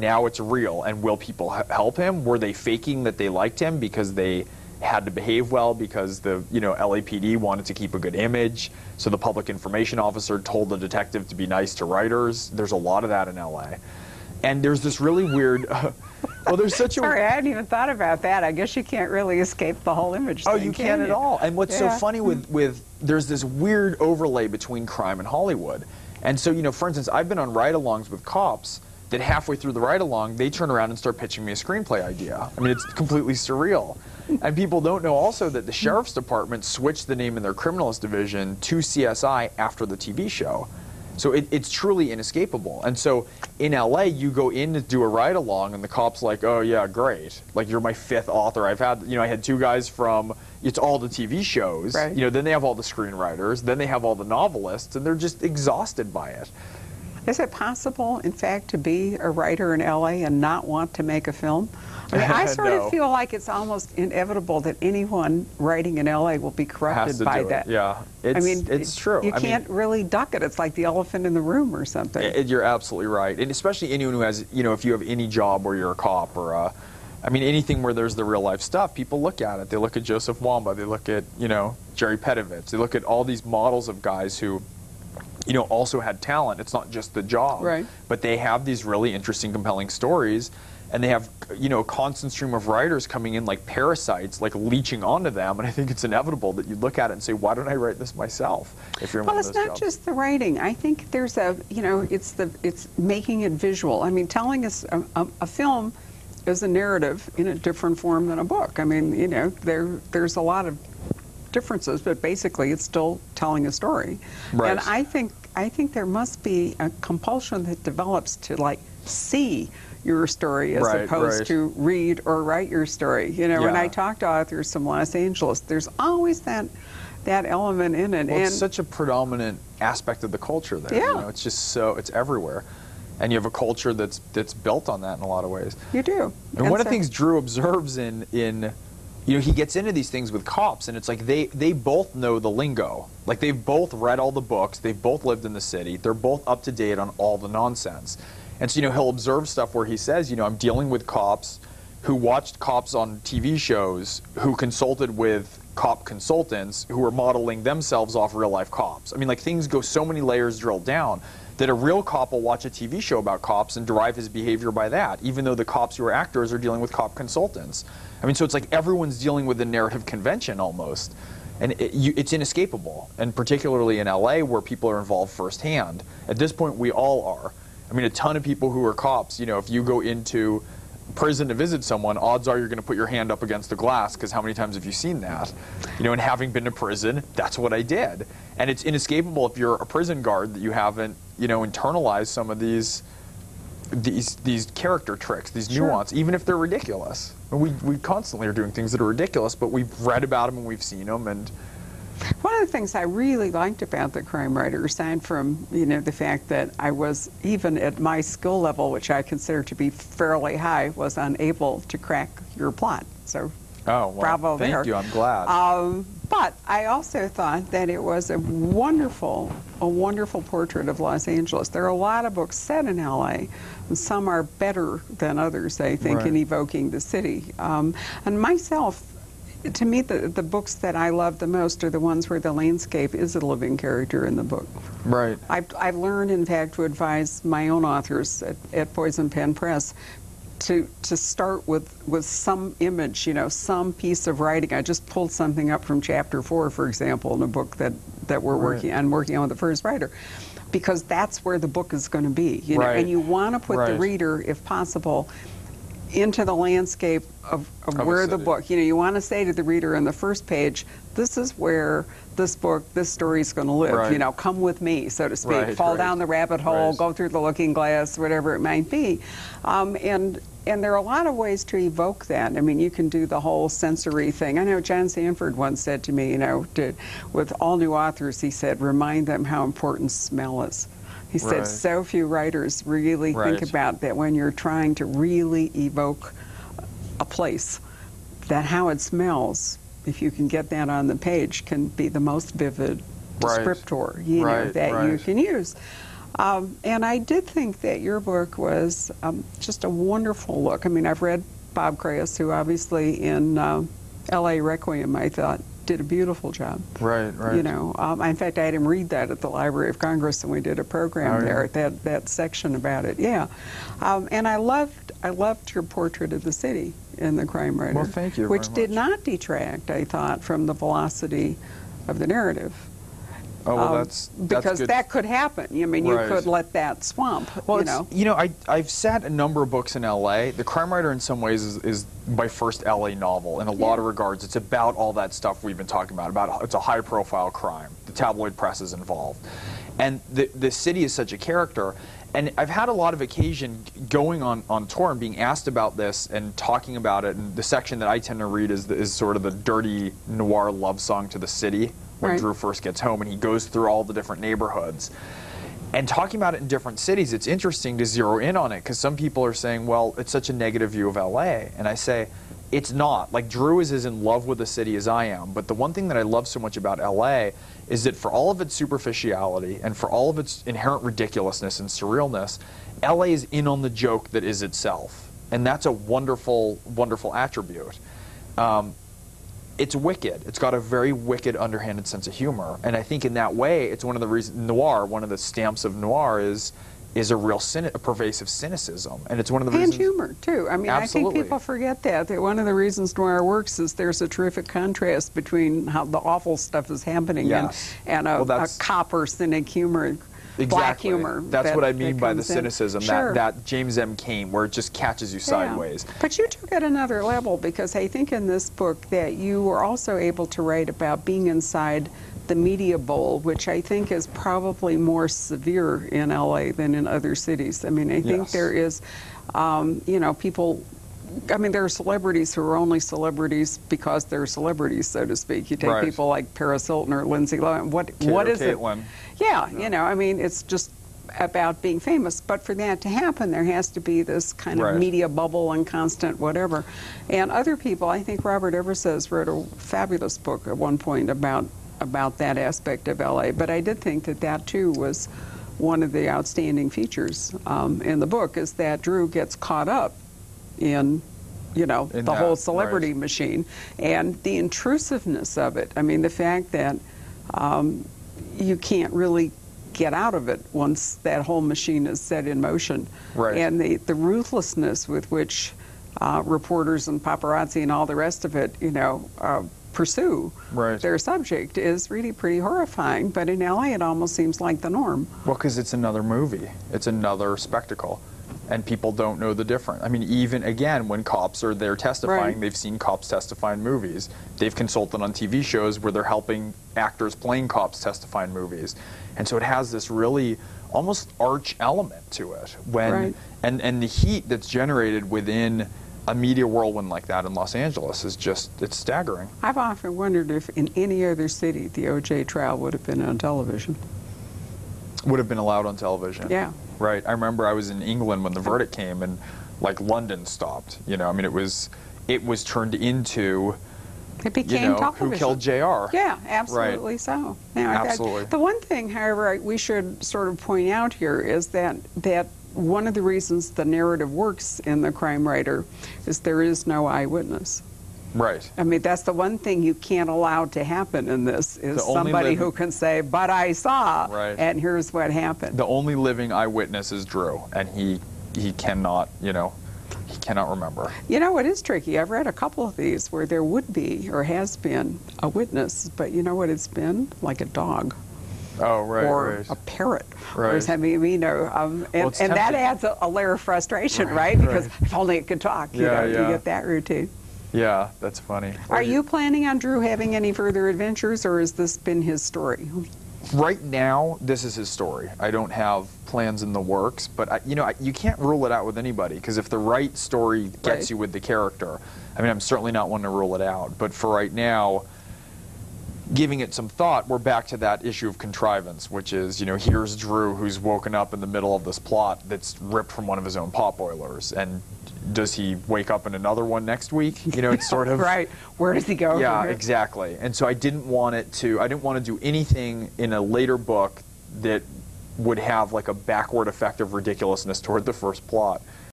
Now it's real, and will people help him? Were they faking that they liked him because they had to behave well, because the LAPD wanted to keep a good image, so the public information officer told the detective to be nice to writers? There's a lot of that in LA. And there's this really weird well, there's such a... Sorry, I hadn't even thought about that. I guess you can't really escape the whole image thing, you can't at all. And what's so funny with there's this weird overlay between crime and Hollywood. And so, for instance, I've been on ride-alongs with cops that halfway through the ride-along, they turn around and start pitching me a screenplay idea. I mean, it's completely surreal. And people don't know also that the sheriff's department switched the name in their criminalist division to CSI after the TV show. So it's truly inescapable. And so in LA, you go in to do a ride-along, and the cop's like, oh, yeah, great. Like, you're my 5th author. I've had, I had 2 guys from, it's all the TV shows. Right. Then they have all the screenwriters. Then they have all the novelists, and they're just exhausted by it. Is it possible, in fact, to be a writer in LA and not want to make a film? I mean, I sort of feel like it's almost inevitable that anyone writing in LA will be corrupted by that. Yeah, it's true. You can't really duck it. It's like the elephant in the room or something. You're absolutely right. And especially anyone who has, if you have any job where you're a cop or anything where there's the real life stuff, people look at it. They look at Joseph Wamba. They look at, Jerry Pedovitz. They look at all these models of guys who also had talent. It's not just the job. Right. But they have these really interesting, compelling stories, and they have, a constant stream of writers coming in like parasites, like leeching onto them, and I think it's inevitable that you look at it and say, why don't I write this myself if you're in one of those it's not jobs? just the writing. I think there's it's making it visual. I mean, telling us a film is a narrative in a different form than a book. I mean, there's a lot of differences, but basically it's still telling a story. Right. And I think there must be a compulsion that develops to see your story as opposed to read or write your story. When I talk to authors from Los Angeles, there's always that element in it. Well, and it's such a predominant aspect of the culture there. Yeah. It's just it's everywhere. And you have a culture that's built on that in a lot of ways. You do. And one of the things Drew observes in he gets into these things with cops, and it's like they both know the lingo. Like, they've both read all the books, they've both lived in the city, they're both up to date on all the nonsense. And so, he'll observe stuff where he says, I'm dealing with cops who watched cops on TV shows, who consulted with cop consultants who were modeling themselves off real-life cops. I mean, things go so many layers drilled down that a real cop will watch a TV show about cops and derive his behavior by that, even though the cops who are actors are dealing with cop consultants. I mean, so it's like everyone's dealing with a narrative convention almost. And it's inescapable, and particularly in LA where people are involved firsthand. At this point, we all are. I mean, a ton of people who are cops, if you go into prison to visit someone, odds are you're going to put your hand up against the glass, because how many times have you seen that? And having been to prison, that's what I did. And it's inescapable if you're a prison guard that you haven't, internalized some of these character tricks, these nuance, even if they're ridiculous. We constantly are doing things that are ridiculous, but we've read about them and we've seen them. And one of the things I really liked about the crime writer, aside from the fact that I was, even at my skill level, which I consider to be fairly high, was unable to crack your plot. So bravo there. Thank you. I'm glad. But I also thought that it was a wonderful portrait of Los Angeles. There are a lot of books set in LA, and some are better than others, I think, in evoking the city. And myself, to me, the books that I love the most are the ones where the landscape is a living character in the book. Right. I've learned, in fact, to advise my own authors at Poison Pen Press to start with some image, some piece of writing. I just pulled something up from chapter 4, for example, in a book that we're working on with the first writer, because that's where the book is going to be. And you want to put the reader, if possible, into the landscape of where the book, you want to say to the reader in the first page, this is where this story is going to live. Come with me, so to speak. Fall down the rabbit hole, go through the looking glass, whatever it might be. And there are a lot of ways to evoke that. I mean, you can do the whole sensory thing. I know John Sanford once said to me, with all new authors, he said, remind them how important smell is. He said so few writers really think about that when you're trying to really evoke a place, that how it smells, if you can get that on the page, can be the most vivid descriptor that you can use. And I did think that your book was just a wonderful look. I mean, I've read Bob Krayas, who obviously in L.A. Requiem, I thought, did a beautiful job. Right, right. You know, in fact, I had him read that at the Library of Congress, and we did a program there, that section about it. Yeah, and I loved your portrait of the city in The Crime Writer. Well, thank you which very did much. not detract, I thought, from the velocity of the narrative. Oh, well, that's because good. that could happen. I mean, you could let that swamp. Well, you know. I've sat a number of books in L.A. The Crime Writer, in some ways, is my first L.A. novel. In a lot of regards, it's about all that stuff we've been talking about. It's a high-profile crime. The tabloid press is involved, and the city is such a character. And I've had a lot of occasion going on tour and being asked about this and talking about it. And the section that I tend to read is sort of the dirty noir love song to the city. When Drew first gets home, and he goes through all the different neighborhoods. And talking about it in different cities, it's interesting to zero in on it, because some people are saying, well, it's such a negative view of LA. And I say, it's not. Like, Drew is as in love with the city as I am. But the one thing that I love so much about LA is that for all of its superficiality and for all of its inherent ridiculousness and surrealness, LA is in on the joke that is itself. And that's a wonderful, wonderful attribute. It's wicked. It's got a very wicked, underhanded sense of humor, and I think in that way, it's one of the reasons noir. One of the stamps of noir is a real a pervasive cynicism, and it's one of the reasons. And humor too. I mean, Absolutely. I think people forget that one of the reasons noir works is there's a terrific contrast between how the awful stuff is happening and a copper cynic humor. Exactly. Black humor. That's what I mean by the cynicism, sure. that James M. Cain, where it just catches you sideways. But you took it another level, because I think in this book that you were also able to write about being inside the media bowl, which I think is probably more severe in LA than in other cities. I mean, I think there is, you know, people. I mean, there are celebrities who are only celebrities because they're celebrities, so to speak. You take people like Paris Hilton or Lindsay Lohan. What is Caitlin. it? Yeah, you know, I mean, it's just about being famous. But for that to happen, there has to be this kind of media bubble and constant whatever. And other people, I think Robert Eversys wrote a fabulous book at one point about that aspect of LA. But I did think that too was one of the outstanding features in the book, is that Drew gets caught up in, you know, the whole celebrity machine and the intrusiveness of it. I mean, the fact that you can't really get out of it once that whole machine is set in motion. Right. And the ruthlessness with which reporters and paparazzi and all the rest of it, you know, pursue their subject is really pretty horrifying. But in LA, it almost seems like the norm. Well, because it's another movie. It's another spectacle. And people don't know the difference. I mean, even, again, when cops are there testifying, they've seen cops testify in movies. They've consulted on TV shows where they're helping actors playing cops testify in movies. And so it has this really almost arch element to it. When and the heat that's generated within a media whirlwind like that in Los Angeles is just, it's staggering. I've often wondered if in any other city the O.J. trial would have been on television. Would have been allowed on television. Yeah. Right. I remember I was in England when the verdict came, and like London stopped. You know, I mean, it was turned into. It became television. Who killed J.R. Yeah, absolutely so. Yeah, absolutely. The one thing, however, we should sort of point out here is that one of the reasons the narrative works in The Crime Writer is there is no eyewitness. Right. I mean, that's the one thing you can't allow to happen in this, is somebody who can say, but I saw, and here's what happened. The only living eyewitness is Drew, and he cannot, you know, he cannot remember. You know, it is tricky. I've read a couple of these where there would be, or has been, a witness, but you know what it's been? Like a dog. Oh, right, or a parrot. Right. Or something, you know, and that adds a layer of frustration, right? Because if only it could talk, you know, you get that routine. Yeah, that's funny. Are you planning on Drew having any further adventures, or has this been his story? Right now, this is his story. I don't have plans in the works, but you know, you can't rule it out with anybody, because if the right story gets you with the character, I mean, I'm certainly not one to rule it out. But for right now, giving it some thought, we're back to that issue of contrivance, which is, you know, here's Drew who's woken up in the middle of this plot that's ripped from one of his own potboilers, and does he wake up in another one next week? You know, it's sort of Where does he go? Yeah, exactly. And so I didn't want to do anything in a later book that would have like a backward effect of ridiculousness toward the first plot.